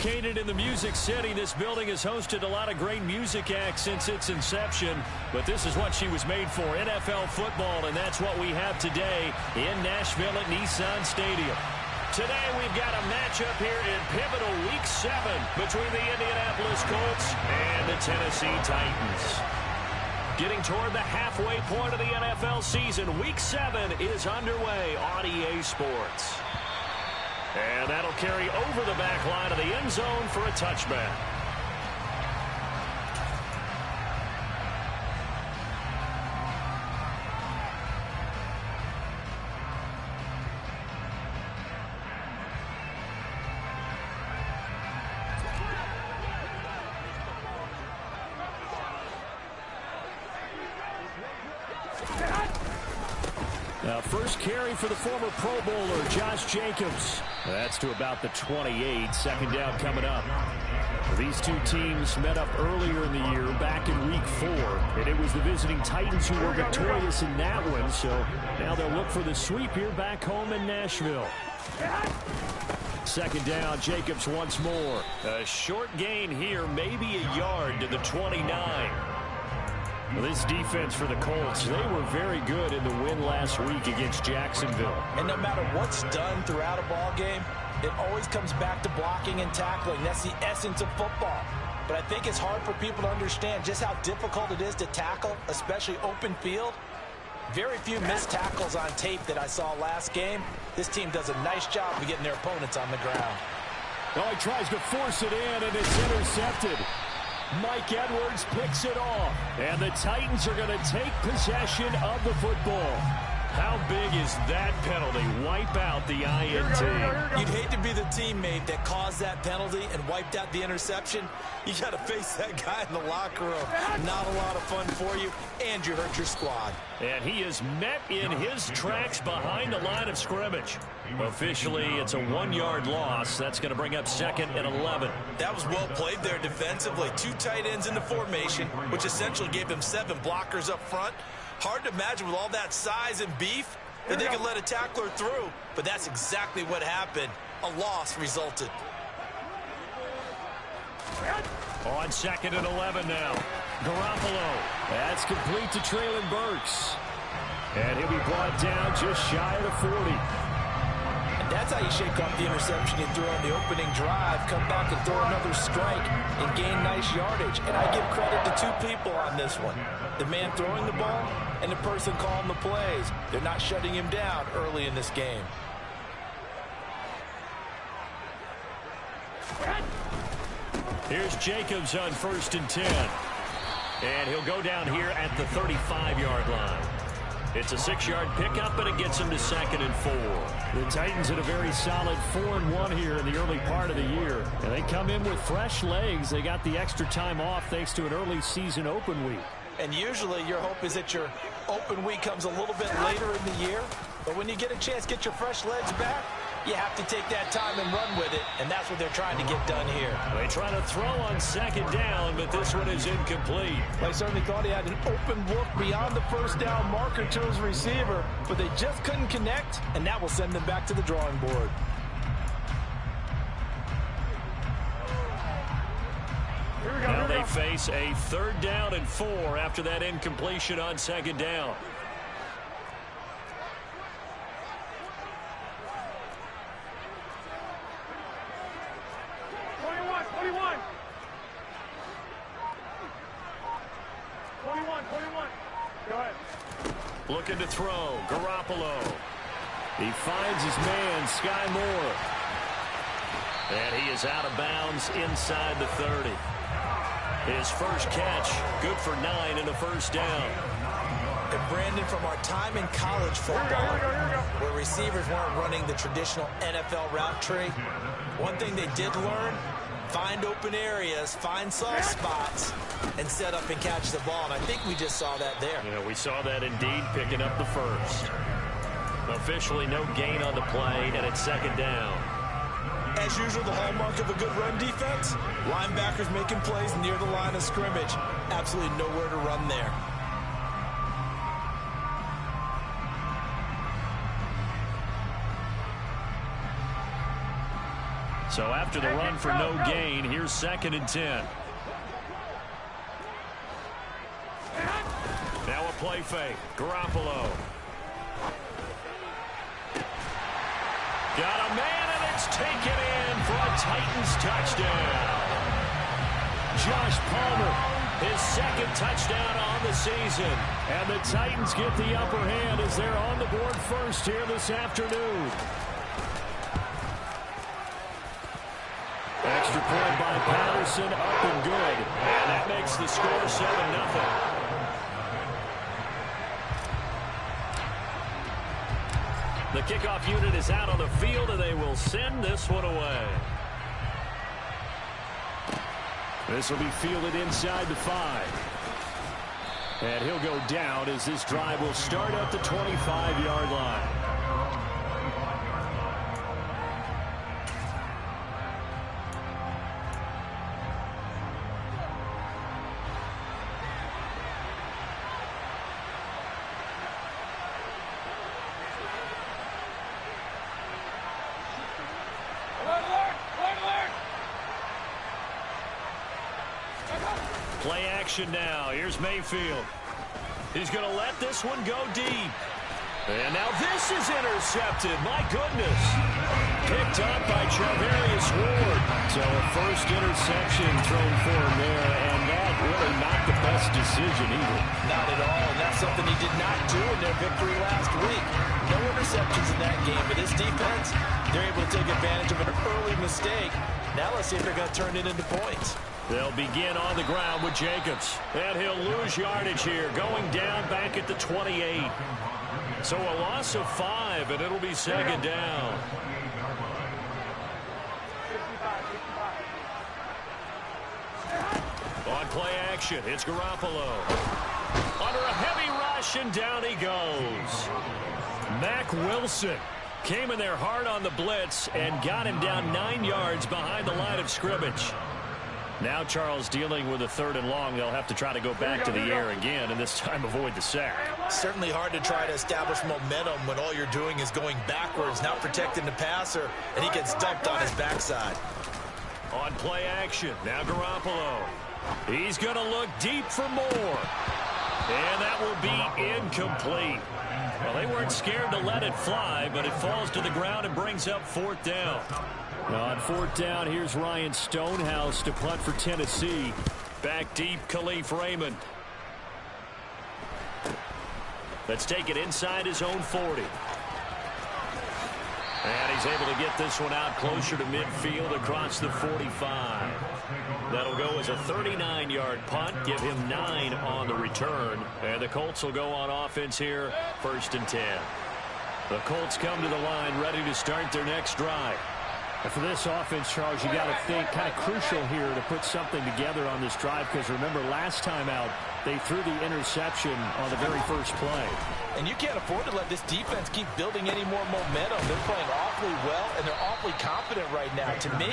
Located in the Music City, this building has hosted a lot of great music acts since its inception. But this is what she was made for, NFL football, and that's what we have today in Nashville at Nissan Stadium. Today we've got a matchup here in pivotal Week 7 between the Indianapolis Colts and the Tennessee Titans. Getting toward the halfway point of the NFL season, Week 7 is underway on EA Sports. And that'll carry over the back line of the end zone for a touchback. Now, first carry for the former Pro Bowler, Josh Jacobs. That's to about the 28. Second down coming up. These two teams met up earlier in the year, back in Week 4. And it was the visiting Titans who were victorious in that one. So now they'll look for the sweep here back home in Nashville. Second down, Jacobs once more. A short gain here, maybe a yard to the 29. Well, this defense for the Colts, they were very good in the win last week against Jacksonville. And no matter what's done throughout a ball game, it always comes back to blocking and tackling. That's the essence of football. But I think it's hard for people to understand just how difficult it is to tackle, especially open field. Very few missed tackles on tape that I saw last game. This team does a nice job of getting their opponents on the ground. Well, he tries to force it in, and it's intercepted. Mike Edwards picks it off, and the Titans are going to take possession of the football. How big is that penalty? Wipe out the INT. You'd hate to be the teammate that caused that penalty and wiped out the interception. You got to face that guy in the locker room. Not a lot of fun for you, and you hurt your squad. And he is met in his tracks behind the line of scrimmage. Officially, it's a 1-yard loss. That's going to bring up 2nd and 11. That was well played there defensively. 2 tight ends in the formation, which essentially gave them 7 blockers up front. Hard to imagine with all that size and beef that they could let a tackler through, but that's exactly what happened. A loss resulted. On 2nd and 11 now. Garoppolo. That's complete to Traylon Burks. And he'll be brought down just shy of the 40. And that's how you shake off the interception you threw on the opening drive, come back and throw another strike and gain nice yardage. And I give credit to 2 people on this one. The man throwing the ball and the person calling the plays. They're not shutting him down early in this game. Here's Jacobs on 1st and 10. And he'll go down here at the 35-yard line. It's a 6-yard pickup, and it gets him to 2nd and 4. The Titans at a very solid 4-1 here in the early part of the year. And they come in with fresh legs. They got the extra time off thanks to an early season open week. And usually your hope is that your open week comes a little bit later in the year. But when you get a chance to get your fresh legs back, you have to take that time and run with it, and that's what they're trying to get done here. They try to throw on 2nd down, but this one is incomplete. I certainly thought he had an open look beyond the 1st down marker to his receiver, but they just couldn't connect, and that will send them back to the drawing board. Now they face a 3rd down and 4 after that incompletion on 2nd down. Looking to throw, Garoppolo. He finds his man, Sky Moore. And he is out of bounds inside the 30. His first catch, good for 9 and a 1st down. And Brandon, from our time in college football, where receivers weren't running the traditional NFL route tree, one thing they did learn, find open areas, find soft spots, and set up and catch the ball. And I think we just saw that there. Yeah, we saw that indeed, picking up the 1st. Officially no gain on the play, and it's 2nd down. As usual, the hallmark of a good run defense, linebackers making plays near the line of scrimmage. Absolutely nowhere to run there. So after the run for no gain, here's 2nd and 10. Now a play fake. Garoppolo. Got a man, and it's taken in for a Titans touchdown. Josh Palmer, his 2nd touchdown on the season. And the Titans get the upper hand as they're on the board first here this afternoon. Extra point by Patterson, up and good. And that makes the score 7-0. The kickoff unit is out on the field, and they will send this one away. This will be fielded inside the 5. And he'll go down as this drive will start at the 25-yard line. Play action now. Here's Mayfield. He's going to let this one go deep. And now this is intercepted. My goodness. Picked up by Charvarius Ward. So a first interception thrown for him there, and that really not the best decision either. Not at all, and that's something he did not do in their victory last week. No interceptions in that game, but this defense, they're able to take advantage of an early mistake. Now let's see if they're going to turn it into points. They'll begin on the ground with Jacobs. And he'll lose yardage here, going down back at the 28. So a loss of 5, and it'll be 2nd down. On play action, it's Garoppolo. Under a heavy rush, and down he goes. Mack Wilson came in there hard on the blitz and got him down 9 yards behind the line of scrimmage. Now Charles dealing with a 3rd and long. They'll have to try to go back to the air again, and this time avoid the sack. Certainly hard to try to establish momentum when all you're doing is going backwards, not protecting the passer, and he gets dumped on his backside. On play action, now Garoppolo. He's going to look deep for more. And that will be incomplete. Well, they weren't scared to let it fly, but it falls to the ground and brings up 4th down. On 4th down, here's Ryan Stonehouse to punt for Tennessee. Back deep, Khalif Raymond. Let's take it inside his own 40. And he's able to get this one out closer to midfield across the 45. That'll go as a 39-yard punt, give him 9 on the return. And the Colts will go on offense here, 1st and 10. The Colts come to the line ready to start their next drive. And for this offense, Charles, you got to think kind of crucial here to put something together on this drive, because remember last time out they threw the interception on the very first play. And you can't afford to let this defense keep building any more momentum. They're playing awfully well, and they're awfully confident right now. To me,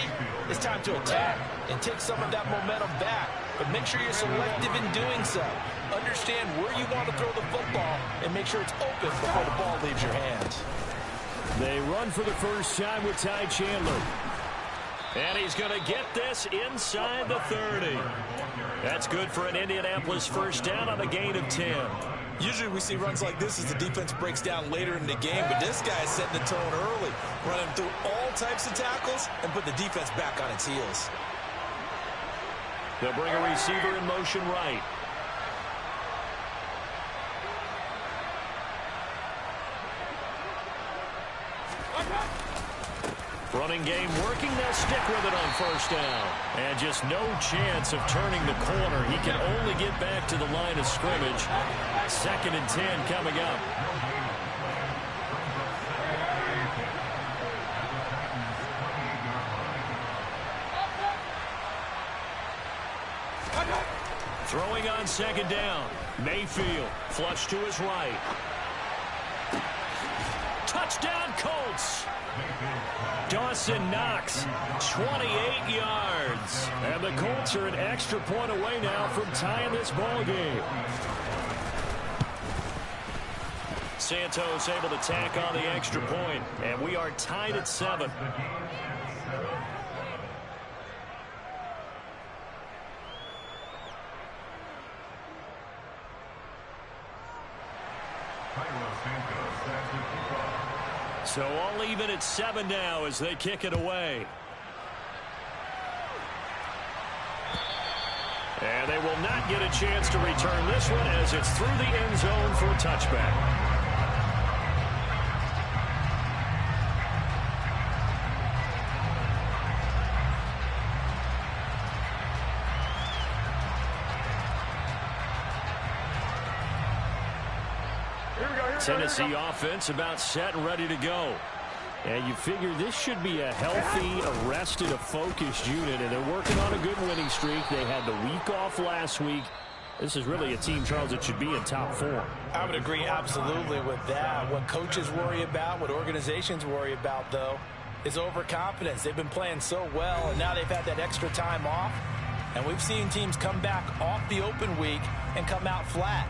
it's time to attack and take some of that momentum back. But make sure you're selective in doing so. Understand where you want to throw the football and make sure it's open before the ball leaves your hands. They run for the first time with Ty Chandler. And he's going to get this inside the 30. That's good for an Indianapolis first down on a gain of 10. Usually we see runs like this as the defense breaks down later in the game, but this guy's setting the tone early, running through all types of tackles and put the defense back on its heels. They'll bring a receiver in motion right. Running game working. They'll stick with it on first down. And just no chance of turning the corner. He can only get back to the line of scrimmage. 2nd and 10 coming up. Throwing on 2nd down. Mayfield flush to his right. Touchdown Colts. Dawson Knox, 28 yards. And the Colts are an extra point away now from tying this ball game. Santos able to tack on the extra point, and we are tied at 7. So all even at 7 now as they kick it away. And they will not get a chance to return this one as it's through the end zone for a touchback. Tennessee offense about set and ready to go. And you figure this should be a healthy, arrested, a focused unit, and they're working on a good winning streak. They had the week off last week. This is really a team, Charles, that should be in top form. I would agree absolutely with that. What coaches worry about, what organizations worry about, though, is overconfidence. They've been playing so well, and now they've had that extra time off. And we've seen teams come back off the open week and come out flat.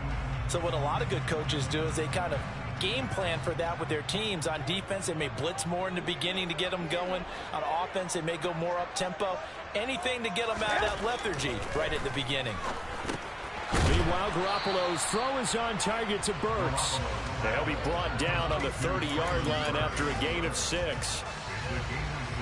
So what a lot of good coaches do is they kind of game plan for that with their teams. On defense, they may blitz more in the beginning to get them going. On offense, they may go more up-tempo. Anything to get them out of that lethargy right at the beginning. Meanwhile, Garoppolo's throw is on target to Burks. He'll be brought down on the 30-yard line after a gain of 6.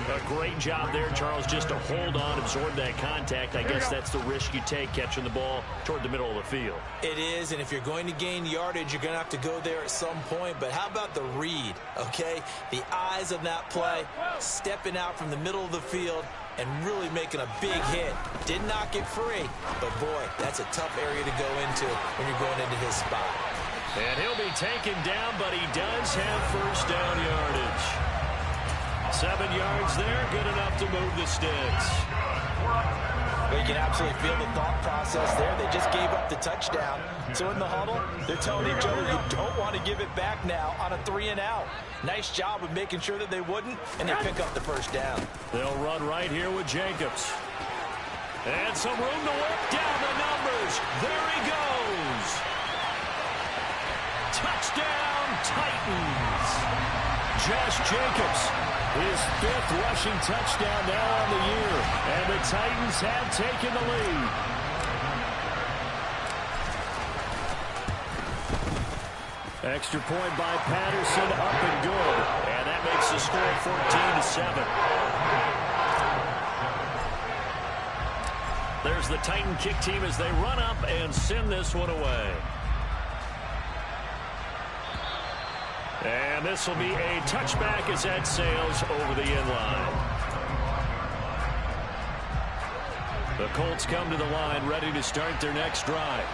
A great job there, Charles, just to hold on, absorb that contact. I guess that's the risk you take catching the ball toward the middle of the field. It is, and if you're going to gain yardage, you're going to have to go there at some point. But how about the read, okay? The eyes on that play, stepping out from the middle of the field and really making a big hit. Did not get free, but boy, that's a tough area to go into when you're going into his spot. And he'll be taken down, but he does have first down yardage. 7 yards there, good enough to move the sticks. Well, you can absolutely feel the thought process there. They just gave up the touchdown. So in the huddle, they're telling each other, you don't want to give it back now on a 3-and-out. Nice job of making sure that they wouldn't, and they pick up the first down. They'll run right here with Jacobs. And some room to work down the numbers. There he goes. Touchdown, Titans. Josh Jacobs, his 5th rushing touchdown now on the year. And the Titans have taken the lead. Extra point by Patterson, up and good. And that makes the score 14-7. There's the Titan kick team as they run up and send this one away. And this will be a touchback as that sails over the end line. The Colts come to the line ready to start their next drive.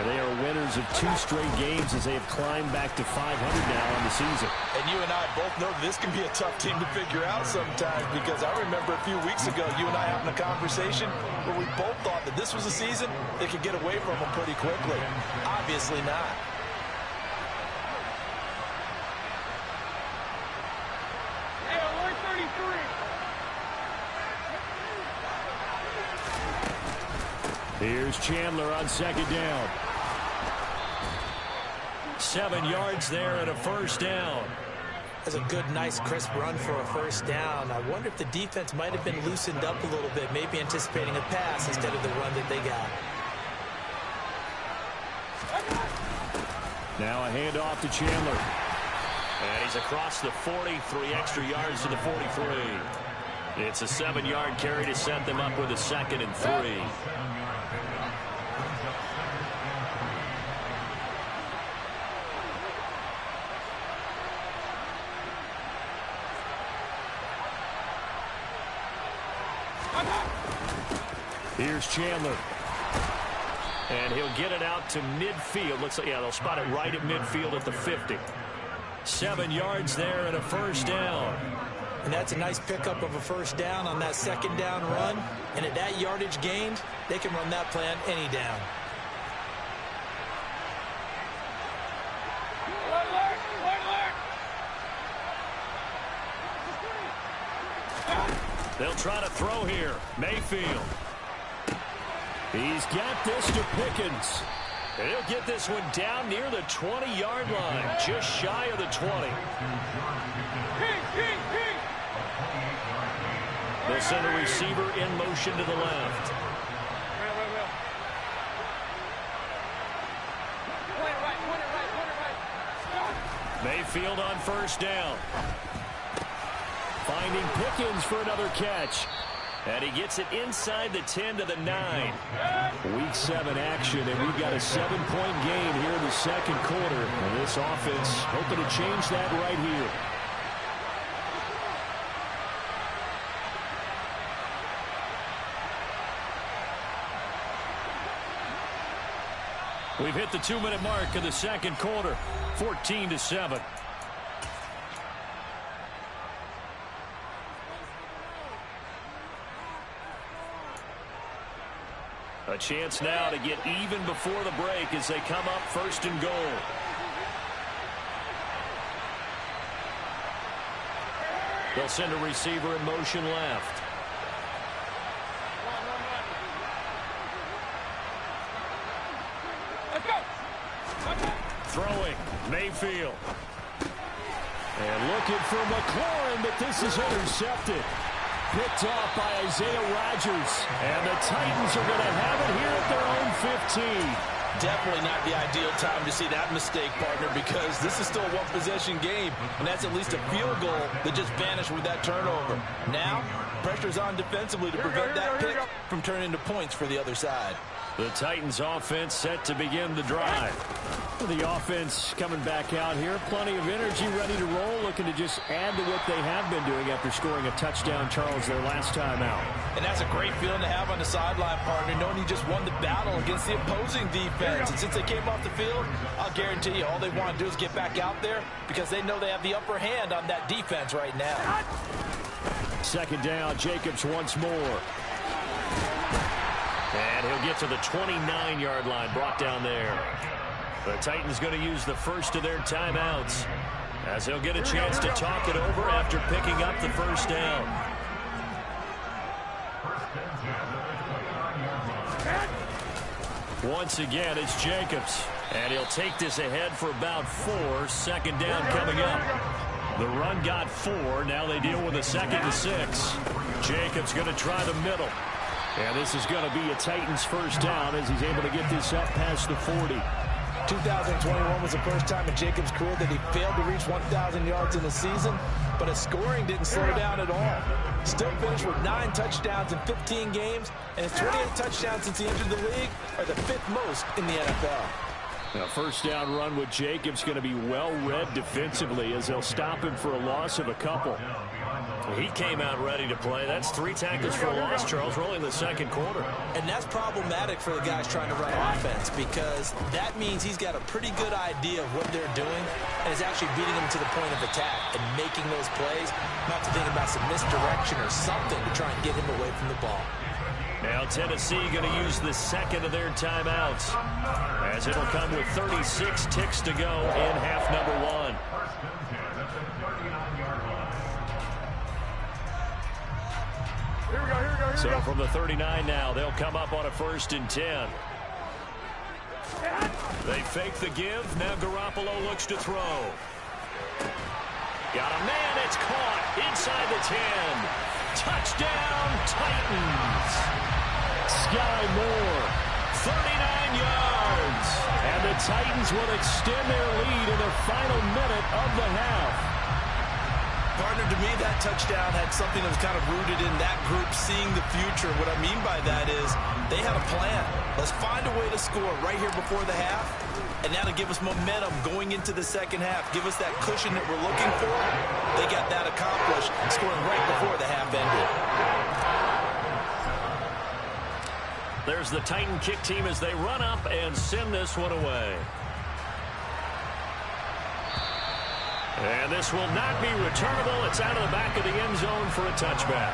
And they are winners of 2 straight games as they have climbed back to 500 now on the season. And you and I both know this can be a tough team to figure out sometimes, because I remember a few weeks ago you and I having a conversation where we both thought that this was a season they could get away from them pretty quickly. Obviously not. Here's Chandler on second down. 7 yards there and a first down. That's a good, nice, crisp run for a first down. I wonder if the defense might have been loosened up a little bit, maybe anticipating a pass instead of the run that they got. Now a handoff to Chandler. And he's across the 40, 3 extra yards to the 43. It's a 7-yard carry to set them up with a 2nd and 3. Here's Chandler. And he'll get it out to midfield. Looks like, yeah, they'll spot it right at midfield at the 50. 7 yards there and a first down. And that's a nice pickup of a first down on that second down run. And at that yardage gained, they can run that play on any down. They'll try to throw here. Mayfield. He's got this to Pickens. And he'll get this one down near the 20-yard line, just shy of the 20. They'll send a receiver in motion to the left. Mayfield on first down. Finding Pickens for another catch. And he gets it inside the 10 to the 9. Week 7 action, and we've got a 7-point game here in the second quarter. And this offense hoping to change that right here. We've hit the 2-minute mark of the second quarter, 14-7. A chance now to get even before the break as they come up first and goal. They'll send a receiver in motion left. Throwing, Mayfield. And looking for McLaurin, but this is intercepted. Picked off by Isaiah Rodgers. And the Titans are going to have it here at their own 15. Definitely not the ideal time to see that mistake, partner, because this is still a one-possession game, and that's at least a field goal that just vanished with that turnover. Now, pressure's on defensively to prevent that pick from turning into points for the other side. The Titans offense set to begin the drive. The offense coming back out here. Plenty of energy, ready to roll, looking to just add to what they have been doing after scoring a touchdown, Charles, their last time out. And that's a great feeling to have on the sideline, partner, knowing you just won the battle against the opposing defense. And since they came off the field, I'll guarantee you all they want to do is get back out there because they know they have the upper hand on that defense right now. Second down, Jacobs once more. And he'll get to the 29-yard line, brought down there. The Titans going to use the first of their timeouts as they'll get a chance to talk it over after picking up the first down. Once again, it's Jacobs. And he'll take this ahead for about 4. Second down coming up. The run got 4. Now they deal with a 2nd and 6. Jacobs going to try the middle. And this is going to be a Titans first down as he's able to get this up past the 40. 2021 was the first time in Jacobs' career that he failed to reach 1,000 yards in a season, but his scoring didn't slow down at all. Still finished with 9 touchdowns in 15 games, and his 28 touchdowns since he entered the league are the 5th most in the NFL. A first down run with Jacobs going to be well read defensively as they'll stop him for a loss of a couple. He came out ready to play. That's 3 tackles for a loss, Charles, really in the second quarter. And that's problematic for the guys trying to run offense because that means he's got a pretty good idea of what they're doing and is actually beating them to the point of attack and making those plays, not to think about some misdirection or something to try and get him away from the ball. Now Tennessee going to use the second of their timeouts as it'll come with 36 ticks to go in half number 1. So from the 39 now, they'll come up on a 1st and 10. They fake the give. Now Garoppolo looks to throw. Got a man. It's caught inside the 10. Touchdown, Titans. Sky Moore, 39 yards. And the Titans will extend their lead in the final minute of the half. Partner, to me, that touchdown had something that was kind of rooted in that group seeing the future. What I mean by that is they had a plan. Let's find a way to score right here before the half, and that'll give us momentum going into the second half. Give us that cushion that we're looking for. They got that accomplished, scoring right before the half ended. There's the Titan kick team as they run up and send this one away. And this will not be returnable. It's out of the back of the end zone for a touchback.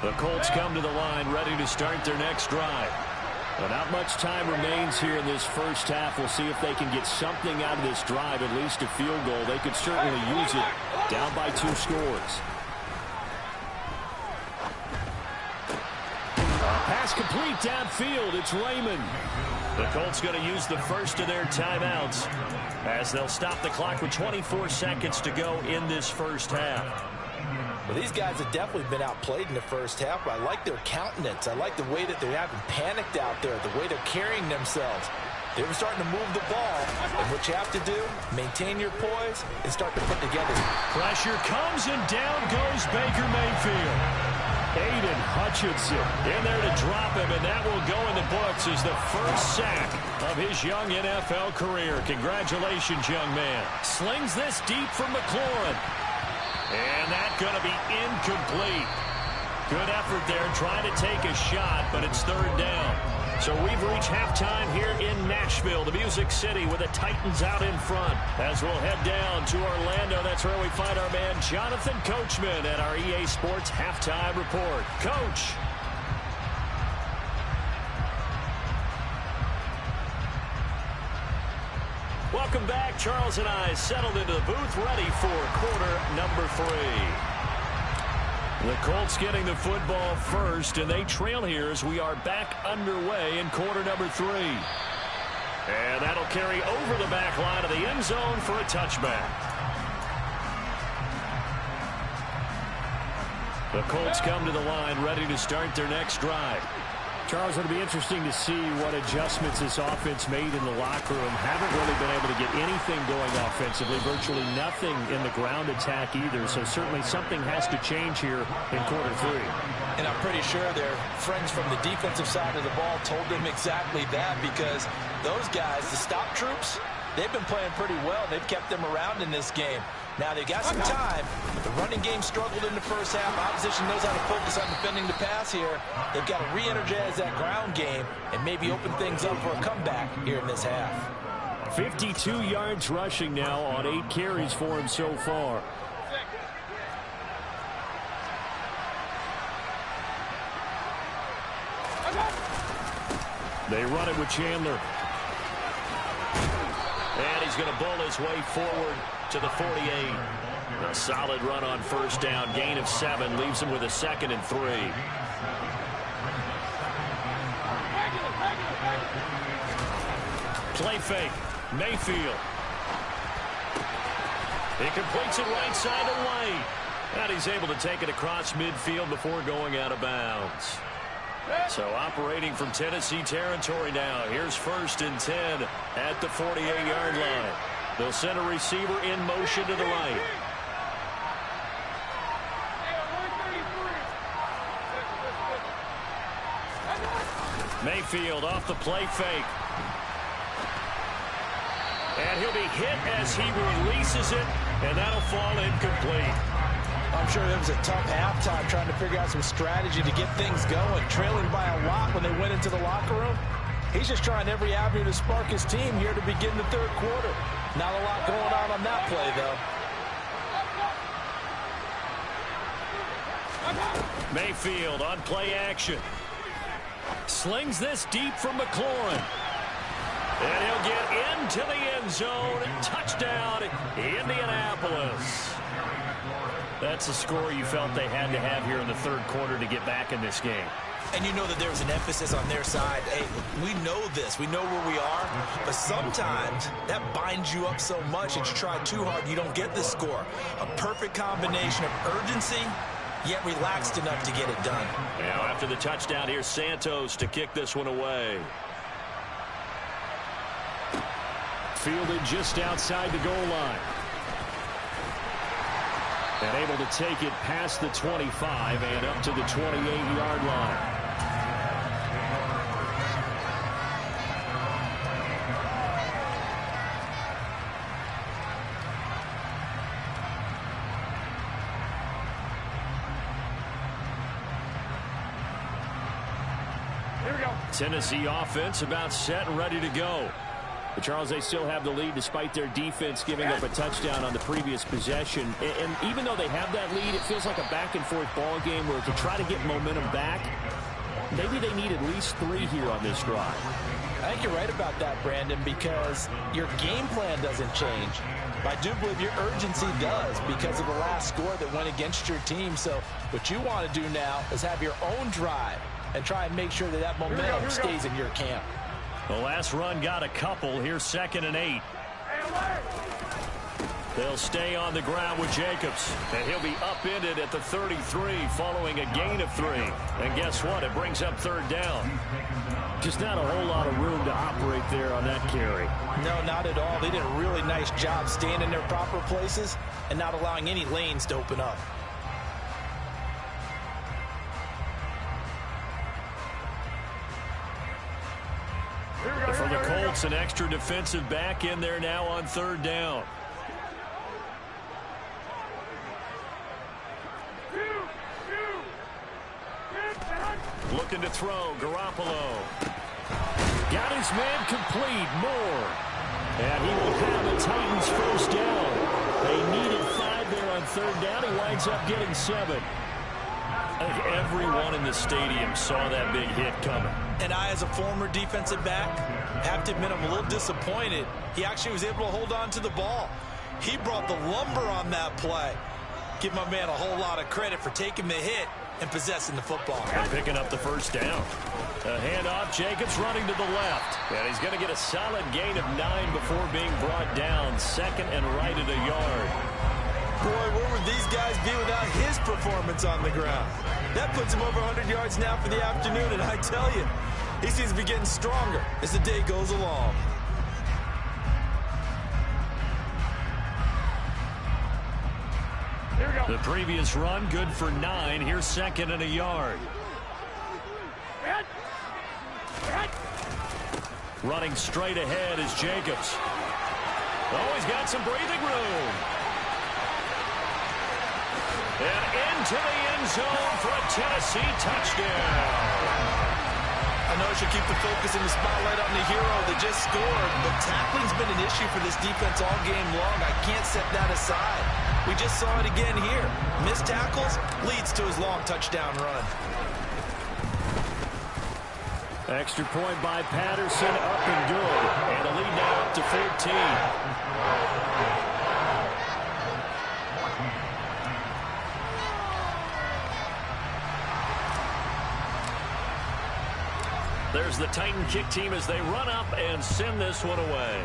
The Colts come to the line ready to start their next drive. Well, not much time remains here in this first half. We'll see if they can get something out of this drive, at least a field goal. They could certainly use it down by 2 scores. Pass complete downfield. It's Raymond. The Colts going to use the first of their timeouts as they'll stop the clock with 24 seconds to go in this first half. Well, these guys have definitely been outplayed in the first half, but I like their countenance. I like the way that they haven't panicked out there, the way they're carrying themselves. They were starting to move the ball, and what you have to do, maintain your poise and start to put together. Pressure comes, and down goes Baker Mayfield. Aiden Hutchinson in there to drop him, and that will go in the books as the first sack of his young NFL career. Congratulations, young man. Slings this deep from McLaurin. And that's going to be incomplete. Good effort there trying to take a shot, but it's third down. So we've reached halftime here in Nashville, the Music City, with the Titans out in front. As we'll head down to Orlando, that's where we find our man Jonathan Coachman at our EA Sports Halftime Report. Coach. Welcome back. Charles and I settled into the booth, ready for quarter number 3. The Colts getting the football first, and they trail here as we are back underway in quarter number 3. And that'll carry over the back line of the end zone for a touchback. The Colts come to the line, ready to start their next drive. Charles, it'll be interesting to see what adjustments this offense made in the locker room. Haven't really been able to get anything going offensively, virtually nothing in the ground attack either. So certainly something has to change here in quarter 3. And I'm pretty sure their friends from the defensive side of the ball told them exactly that, because those guys, the stop troops, they've been playing pretty well. They've kept them around in this game. Now, they've got some time. The running game struggled in the first half. Opposition knows how to focus on defending the pass here. They've got to re-energize that ground game and maybe open things up for a comeback here in this half. 52 yards rushing now on 8 carries for him so far. They run it with Chandler. And he's going to bull his way forward to the 48. A solid run on first down. Gain of 7 leaves him with a 2nd and 3. Play fake. Mayfield. He completes it right side to White. And he's able to take it across midfield before going out of bounds. So operating from Tennessee territory now. Here's 1st and 10 at the 48-yard line. They'll send a receiver in motion to the right. Mayfield off the play fake. And he'll be hit as he releases it, and that'll fall incomplete. I'm sure it was a tough halftime trying to figure out some strategy to get things going, trailing by a lot when they went into the locker room. He's just trying every avenue to spark his team here to begin the third quarter. Not a lot going on that play, though. Mayfield on play action. Slings this deep from McLaurin. And he'll get into the end zone. Touchdown, Indianapolis. That's the score you felt they had to have here in the third quarter to get back in this game. And you know that there was an emphasis on their side. Hey, we know this. We know where we are. But sometimes that binds you up so much that you try too hard, you don't get the score. A perfect combination of urgency, yet relaxed enough to get it done. Now after the touchdown, here's Santos to kick this one away. Fielded just outside the goal line. And able to take it past the 25 and up to the 28-yard line. Here we go. Tennessee offense about set and ready to go. But Charles, they still have the lead despite their defense giving up a touchdown on the previous possession. And even though they have that lead, it feels like a back-and-forth ball game where to try to get momentum back, maybe they need at least 3 here on this drive. I think you're right about that, Brandon, because your game plan doesn't change. I do believe your urgency does because of the last score that went against your team. So what you want to do now is have your own drive and try and make sure that that momentum stays in your camp. The last run got a couple. Here's 2nd and 8. They'll stay on the ground with Jacobs. And he'll be upended at the 33 following a gain of 3. And guess what? It brings up 3rd down. Just not a whole lot of room to operate there on that carry. No, not at all. They did a really nice job staying in their proper places and not allowing any lanes to open up. For the Colts, an extra defensive back in there now on 3rd down. Looking to throw, Garoppolo. Got his man complete, Moore. And he will have the Titans first down. They needed 5 there on 3rd down. He winds up getting 7. I think everyone in the stadium saw that big hit coming. And I, as a former defensive back, have to admit I'm a little disappointed. He actually was able to hold on to the ball. He brought the lumber on that play. Give my man a whole lot of credit for taking the hit and possessing the football. And picking up the first down. A handoff, Jacobs running to the left. And he's going to get a solid gain of 9 before being brought down. 2nd and right at a yard. Boy, where would these guys be without his performance on the ground? That puts him over 100 yards now for the afternoon, and I tell you, he seems to be getting stronger as the day goes along. The previous run, good for 9. Here's 2nd and a yard. Running straight ahead is Jacobs. Oh, he's got some breathing room. And into the end zone for a Tennessee touchdown. I know I should keep the focus and the spotlight on the hero that just scored, but tackling's been an issue for this defense all game long. I can't set that aside. We just saw it again here. Missed tackles leads to his long touchdown run. Extra point by Patterson, up and good. And a lead now up to 14. There's the Titan kick team as they run up and send this one away.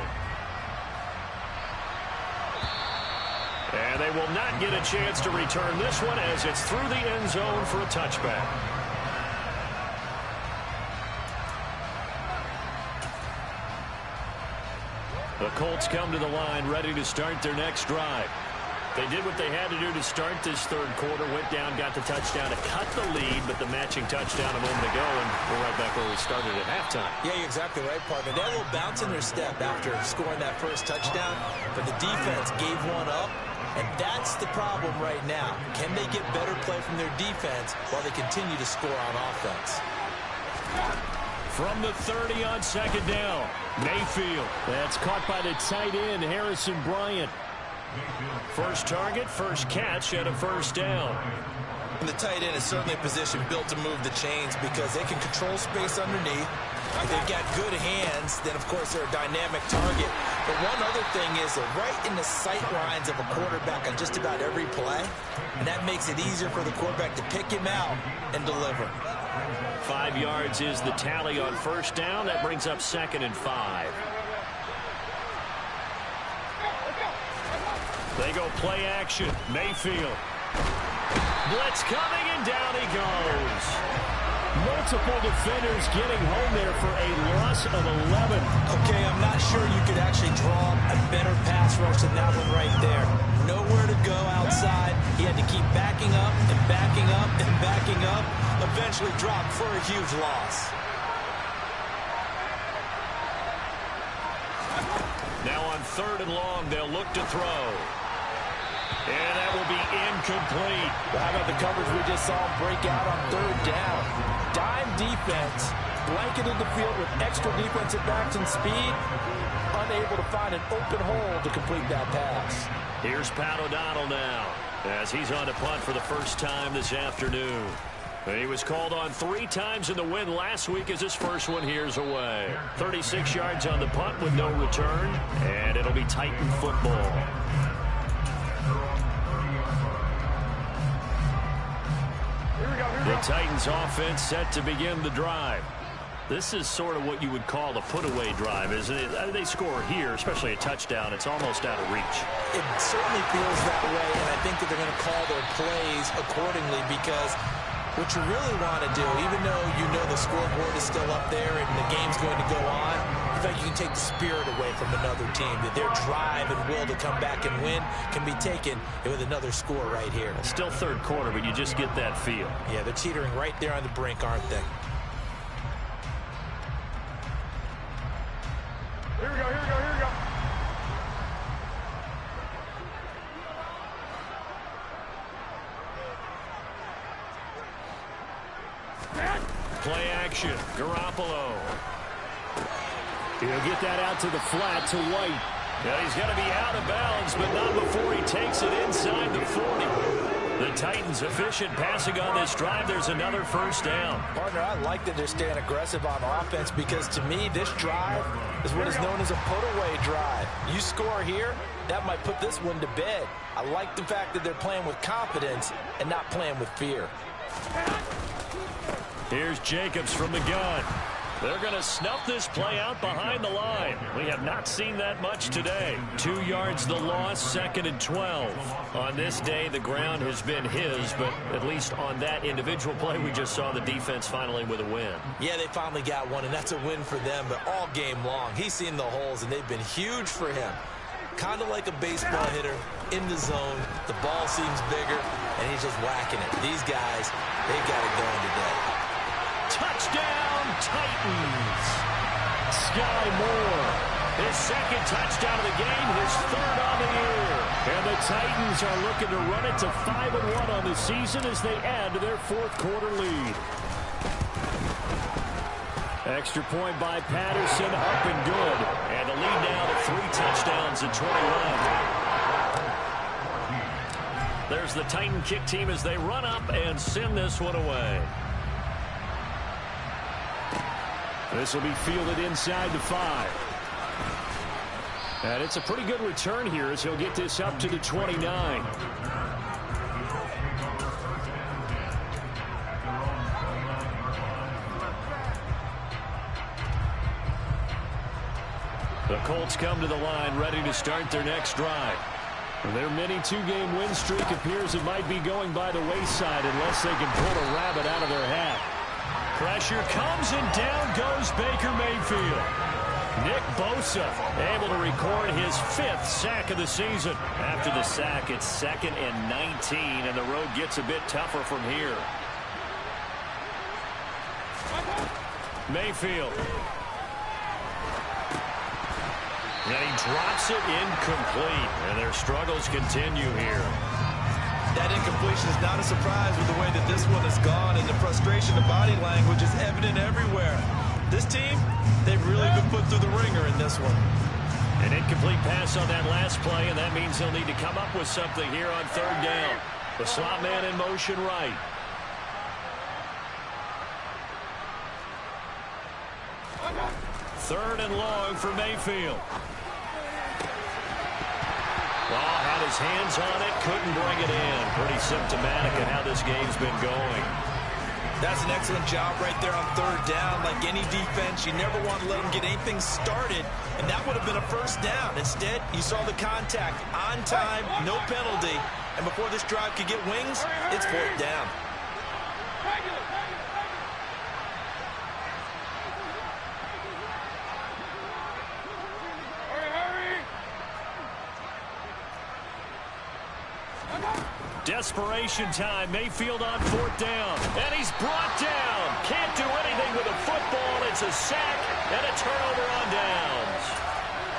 And they will not get a chance to return this one as it's through the end zone for a touchback. The Colts come to the line ready to start their next drive. They did what they had to do to start this 3rd quarter, went down, got the touchdown to cut the lead, but the matching touchdown a moment ago, and we're right back where we started at halftime. Yeah, you're exactly right, partner. They had a little bounce in their step after scoring that first touchdown, but the defense gave one up, and that's the problem right now. Can they get better play from their defense while they continue to score on offense? From the 30 on 2nd down, Mayfield. That's caught by the tight end, Harrison Bryant. First target, first catch, and a first down. And the tight end is certainly a position built to move the chains because they can control space underneath. If they've got good hands, then, of course, they're a dynamic target. But one other thing is they're right in the sight lines of a quarterback on just about every play, and that makes it easier for the quarterback to pick him out and deliver. 5 yards is the tally on first down. That brings up 2nd and 5. They go play action. Mayfield. Blitz coming, and down he goes. Multiple defenders getting home there for a loss of 11. Okay, I'm not sure you could actually draw a better pass rush than that one right there. Nowhere to go outside. He had to keep backing up and backing up and backing up. Eventually dropped for a huge loss. Now on 3rd and long, they'll look to throw. And that will be incomplete. Well, how about the coverage we just saw break out on 3rd down? Dime defense, blanketed the field with extra defensive backs and speed, unable to find an open hole to complete that pass. Here's Pat O'Donnell now as he's on to punt for the first time this afternoon. He was called on 3 times in the win last week as his first one here's away. 36 yards on the punt with no return, and it'll be Titan football. The Titans offense set to begin the drive. This is sort of what you would call a put-away drive, isn't it? They score here, especially a touchdown. It's almost out of reach. It certainly feels that way, and I think that they're going to call their plays accordingly because what you really want to do, even though you know the scoreboard is still up there and the game's going to go on, in fact, you can take the spirit away from another team. That their drive and will to come back and win can be taken with another score right here. Still third quarter, but you just get that feel. Yeah, they're teetering right there on the brink, aren't they? Here we go, here we go, here we go. Play action. Garoppolo. He'll get that out to the flat to White. Yeah, he's going to be out of bounds, but not before he takes it inside the 40. The Titans efficient passing on this drive. There's another first down. Partner, I like that they're staying aggressive on offense because to me, this drive is what is known as a put-away drive. You score here, that might put this one to bed. I like the fact that they're playing with confidence and not playing with fear. Here's Jacobs from the gun. They're going to snuff this play out behind the line. We have not seen that much today. 2 yards the loss, 2nd and 12. On this day, the ground has been his, but at least on that individual play, we just saw the defense finally with a win. Yeah, they finally got one, and that's a win for them, but all game long, he's seen the holes, and they've been huge for him. Kind of like a baseball hitter in the zone. The ball seems bigger, and he's just whacking it. These guys, they've got it going today. Touchdown, Titans. Sky Moore. His second touchdown of the game, his third on the year. And the Titans are looking to run it to 5-1 on the season as they add to their fourth quarter lead. Extra point by Patterson, up and good. And the lead now to 3 touchdowns and 21. There's the Titan kick team as they run up and send this one away. This will be fielded inside the 5. And it's a pretty good return here as he'll get this up to the 29. The Colts come to the line ready to start their next drive. Their mini 2-game win streak appears it might be going by the wayside unless they can pull a rabbit out of their hat. Pressure comes and down goes Baker Mayfield. Nick Bosa able to record his 5th sack of the season. After the sack, it's 2nd and 19, and the road gets a bit tougher from here. Mayfield. And he drops it incomplete, and their struggles continue here. That incompletion is not a surprise with the way that this one has gone, and the frustration, the body language is evident everywhere. This team, they've really been put through the ringer in this one. An incomplete pass on that last play, and that means they'll need to come up with something here on 3rd down. The slot man in motion right. Third and long for Mayfield. Ball had his hands on it, couldn't bring it in. Pretty symptomatic of how this game's been going. That's an excellent job right there on 3rd down. Like any defense, you never want to let them get anything started, and that would have been a first down. Instead, you saw the contact on time, no penalty, and before this drive could get wings, it's 4th down. Desperation time. Mayfield on 4th down. And he's brought down. Can't do anything with a football. It's a sack and a turnover on downs.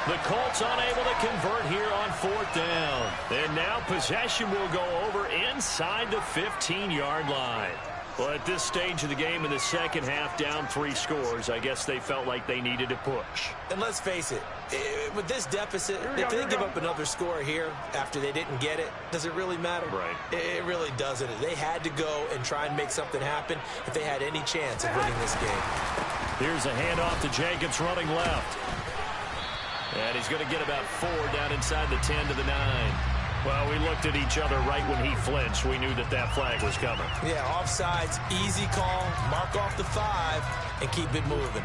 The Colts unable to convert here on 4th down. And now possession will go over inside the 15-yard line. Well, at this stage of the game in the second half, down 3 scores, I guess they felt like they needed to push. And let's face it, with this deficit, if they give up another score here after they didn't get it, does it really matter? Right. It really doesn't. They had to go and try and make something happen if they had any chance of winning this game. Here's a handoff to Jacobs running left. And he's going to get about 4 down inside the 10 to the 9. Well, we looked at each other right when he flinched. We knew that that flag was coming. Yeah, offsides, easy call, mark off the 5, and keep it moving.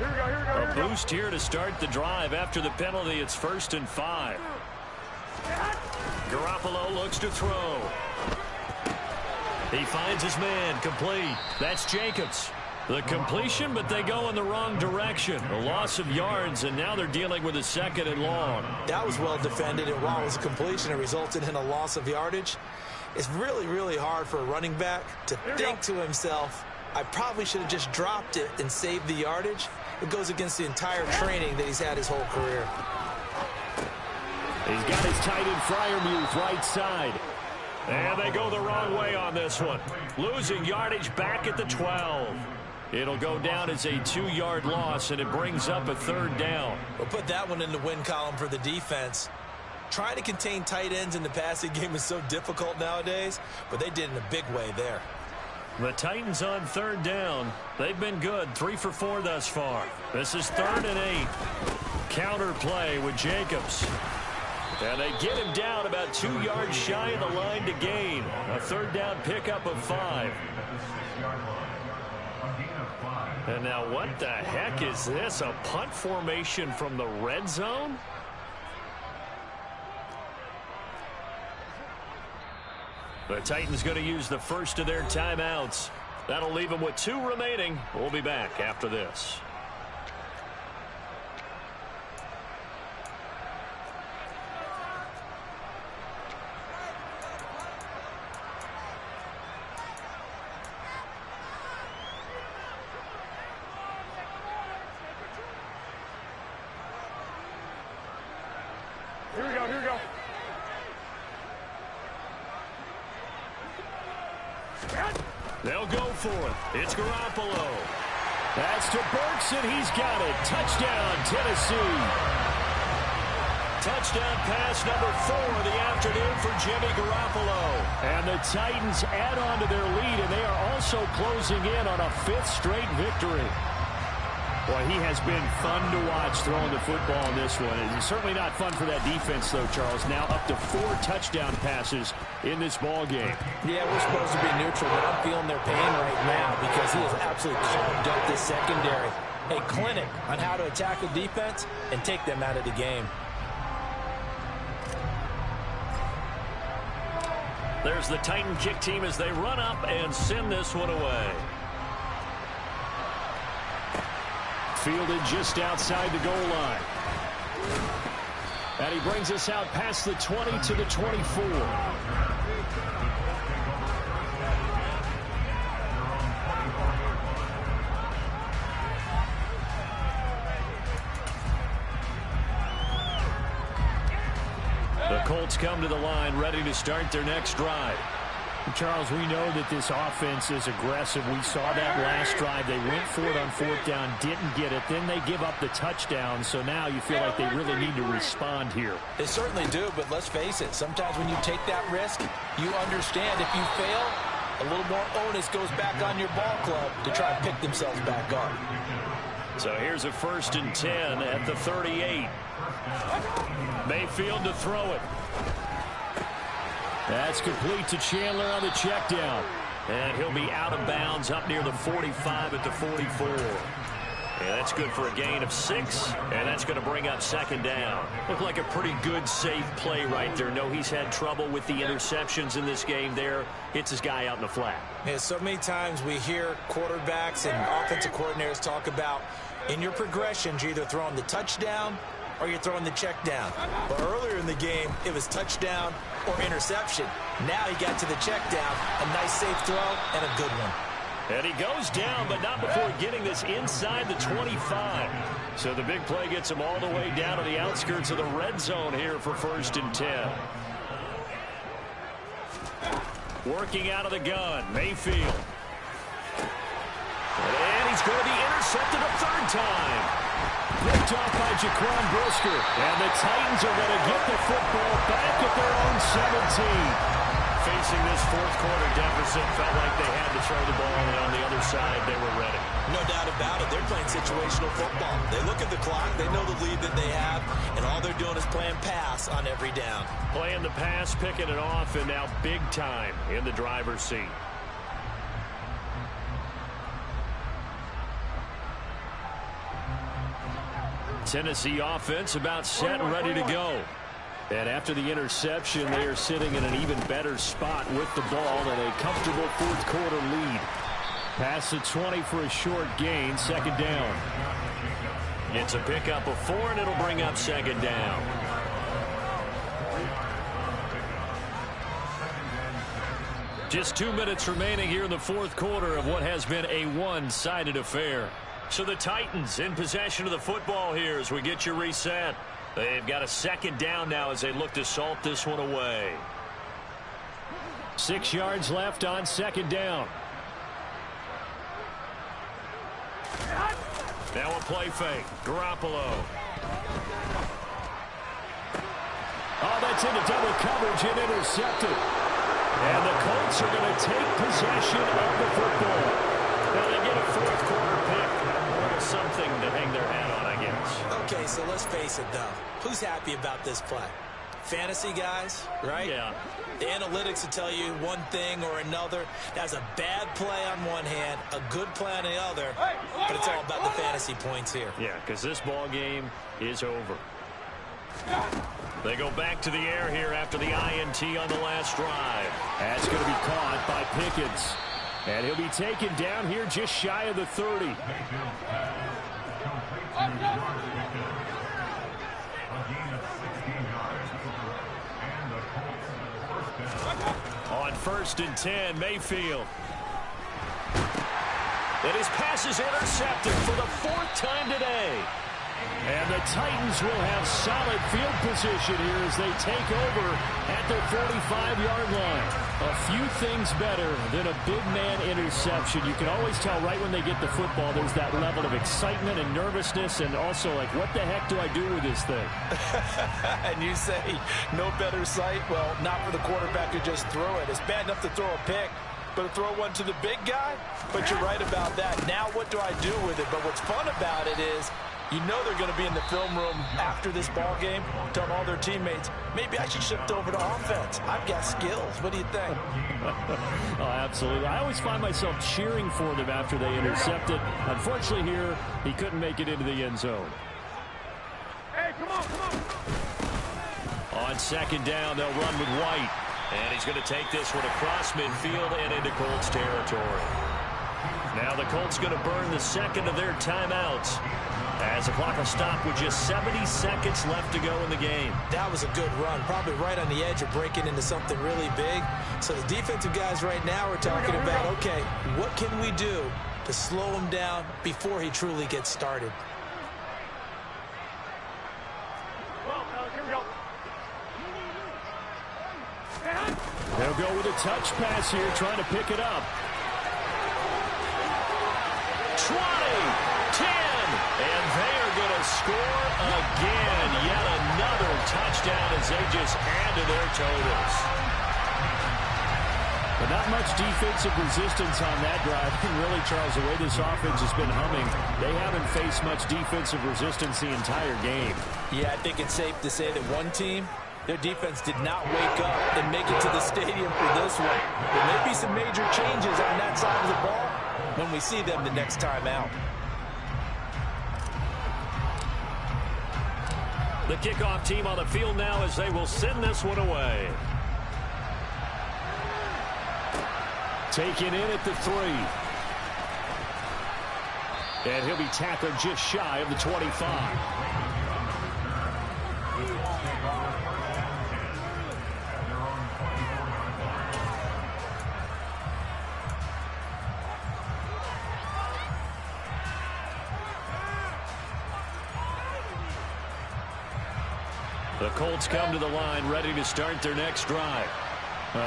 A boost here to start the drive. After the penalty, it's 1st and 5. Garoppolo looks to throw. He finds his man, complete. That's Jacobs. The completion, but they go in the wrong direction. A loss of yards, and now they're dealing with a 2nd and long. That was well defended, and while it was a completion, it resulted in a loss of yardage. It's really, really hard for a running back to think to himself, I probably should have just dropped it and saved the yardage. It goes against the entire training that he's had his whole career. He's got his tight end Freiermuth right side. And they go the wrong way on this one. Losing yardage back at the 12. It'll go down as a 2-yard loss, and it brings up a 3rd down. We'll put that one in the win column for the defense. Trying to contain tight ends in the passing game is so difficult nowadays, but they did in a big way there. The Titans on 3rd down. They've been good, 3 for 4 thus far. This is 3rd and 8. Counter play with Jacobs. And they get him down about 2 yards shy of the line to gain. A 3rd down pickup of 5. And now what the heck is this? A punt formation from the red zone? The Titans going to use the first of their timeouts. That'll leave them with 2 remaining. We'll be back after this. Here we go, here we go. They'll go for it. It's Garoppolo. That's to Burks, and he's got it. Touchdown, Tennessee. Touchdown pass number 4 of the afternoon for Jimmy Garoppolo. And the Titans add on to their lead, and they are also closing in on a 5th straight victory. Boy, he has been fun to watch throwing the football in this one. It's certainly not fun for that defense, though, Charles. Now up to 4 touchdown passes in this ball game. Yeah, we're supposed to be neutral, but I'm feeling their pain right now because he has absolutely carved up this secondary. A clinic on how to attack the defense and take them out of the game. There's the Titan kick team as they run up and send this one away. Fielded just outside the goal line. And he brings us out past the 20 to the 24. The Colts come to the line ready to start their next drive. Charles, we know that this offense is aggressive. We saw that last drive. They went for it on 4th down, didn't get it. Then they give up the touchdown, so now you feel like they really need to respond here. They certainly do, but let's face it. Sometimes when you take that risk, you understand if you fail, a little more onus goes back on your ball club to try and pick themselves back up. So here's a 1st and 10 at the 38. Mayfield to throw it. That's complete to Chandler on the check down. And he'll be out of bounds up near the 45 at the 44. And that's good for a gain of 6. And that's going to bring up 2nd down. Looked like a pretty good, safe play right there. No, he's had trouble with the interceptions in this game there. Hits his guy out in the flat. Yeah, so many times we hear quarterbacks and offensive coordinators talk about in your progressions, you're either throwing the touchdown or you're throwing the check down. But earlier in the game, it was touchdown or interception. Now he got to the check down, a nice safe throw, and a good one. And he goes down, but not before getting this inside the 25. So the big play gets him all the way down to the outskirts of the red zone here for 1st and 10. Working out of the gun, Mayfield. And he's going to be intercepted a 3rd time. Picked off by Jaquan Brisker. And the Titans are going to get the football back at their own 17. Facing this this fourth quarter deficit felt like they had to throw the ball, and on the other side, they were ready. No doubt about it. They're playing situational football. They look at the clock. They know the lead that they have, and all they're doing is playing pass on every down. Playing the pass, picking it off, and now big time in the driver's seat. Tennessee offense about set and ready to go. And after the interception, they are sitting in an even better spot with the ball and a comfortable fourth quarter lead. Pass the 20 for a short gain, second down. It's a pickup of 4, and it'll bring up second down. Just 2 minutes remaining here in the fourth quarter of what has been a one-sided affair. So the Titans in possession of the football here as we get you reset. They've got a second down now as they look to salt this one away. 6 yards left on second down. Now a play fake. Garoppolo. Oh, that's into double coverage and intercepted. And the Colts are going to take possession of the football. Now they get a fourth quarter pick. Something to hang their hat on, I guess. Okay, so let's face it, though. Who's happy about this play? Fantasy guys, right? Yeah. The analytics will tell you one thing or another. That's a bad play on one hand, a good play on the other, but it's all about the fantasy points here. Yeah, because this ball game is over. They go back to the air here after the INT on the last drive. That's going to be caught by Pickens. And he'll be taken down here just shy of the 30. On 1st and 10, Mayfield. And his pass is intercepted for the 4th time today. And the Titans will have solid field position here as they take over at their 45-yard line. A few things better than a big man interception. You can always tell right when they get the football, there's that level of excitement and nervousness, and also like, what the heck do I do with this thing? And you say, no better sight? Well, not for the quarterback to just throw it. It's bad enough to throw a pick, but to throw one to the big guy? But you're right about that. Now what do I do with it? But what's fun about it is, you know they're going to be in the film room after this ball game, telling all their teammates, maybe I should shift over to offense. I've got skills. What do you think? Oh, absolutely. I always find myself cheering for them after they intercept it. Unfortunately here, he couldn't make it into the end zone. Hey, come on, come on. On second down, they'll run with White. And he's going to take this one across midfield and into Colts territory. Now the Colts going to burn the second of their timeouts, as the clock will stop with just 70 seconds left to go in the game. That was a good run, probably right on the edge of breaking into something really big. So the defensive guys right now are talking about, okay, what can we do to slow him down before he truly gets started? Here we go. They'll go with a touch pass here, trying to pick it up. 20, 10, and they are going to score again. Yet another touchdown as they just add to their totals. But not much defensive resistance on that drive. And really, Charles, the way this offense has been humming, they haven't faced much defensive resistance the entire game. Yeah, I think it's safe to say that one team, their defense did not wake up and make it to the stadium for this one. There may be some major changes on that side of the ball when we see them the next time out. The kickoff team on the field now as they will send this one away. Taken in at the 3. And he'll be tackled just shy of the 25. The Colts come to the line ready to start their next drive.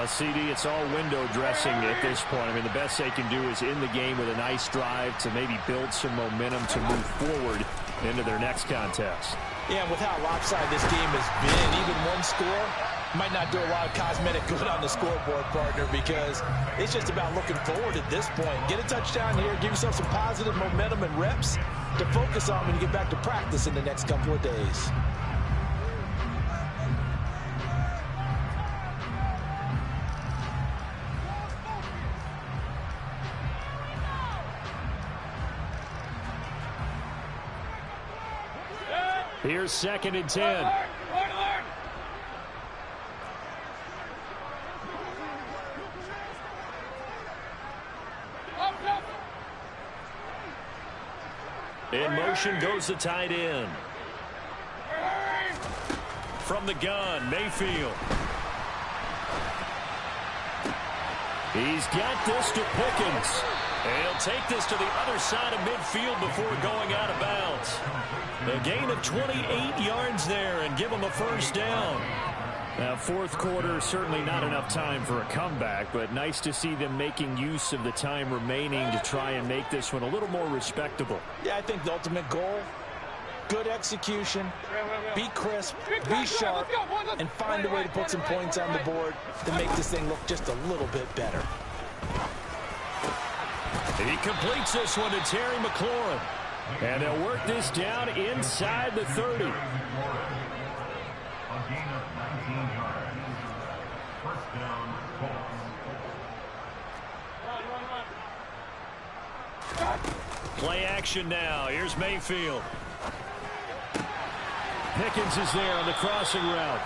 CD, it's all window dressing at this point. I mean, the best they can do is in the game with a nice drive to maybe build some momentum to move forward. into their next contest. Yeah, and with how lopsided this game has been, even one score might not do a lot of cosmetic good on the scoreboard, partner, because it's just about looking forward at this point. Get a touchdown here, give yourself some positive momentum and reps to focus on when you get back to practice in the next couple of days. Here's 2nd and 10. In motion goes the tight end. From the gun, Mayfield. He's got this to Pickens. And he'll take this to the other side of midfield before going out of bounds. A gain of 28 yards there and give him a first down. Now, fourth quarter, certainly not enough time for a comeback, but nice to see them making use of the time remaining to try and make this one a little more respectable. Yeah, I think the ultimate goal, good execution, be crisp, be sharp, and find a way to put some points on the board to make this thing look just a little bit better. He completes this one to Terry McLaurin. And they'll work this down inside the 30. Play action now. Here's Mayfield. Pickens is there on the crossing route.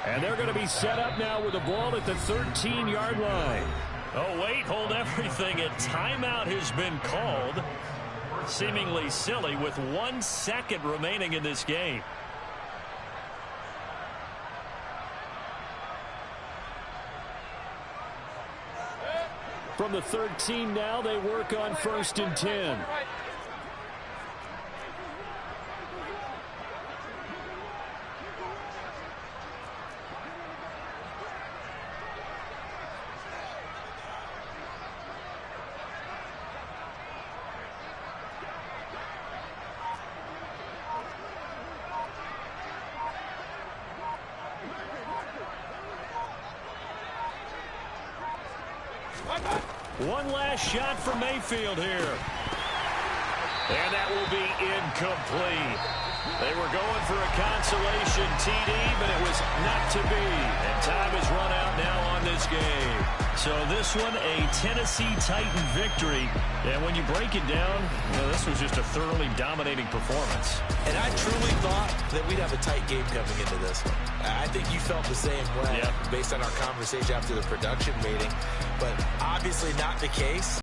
And they're going to be set up now with the ball at the 13-yard line. Oh, wait, hold everything. A timeout has been called. Seemingly silly with 1 second remaining in this game. From the 13 now, they work on 1st and 10. One last shot for Mayfield here. And that will be incomplete. They were going for a consolation TD, but it was not to be. And time is run out now on this game. So this one, a Tennessee Titan victory. And when you break it down, you know, this was just a thoroughly dominating performance. And I truly thought that we'd have a tight game coming into this one. I think you felt the same way based on our conversation after the production meeting. But obviously not the case.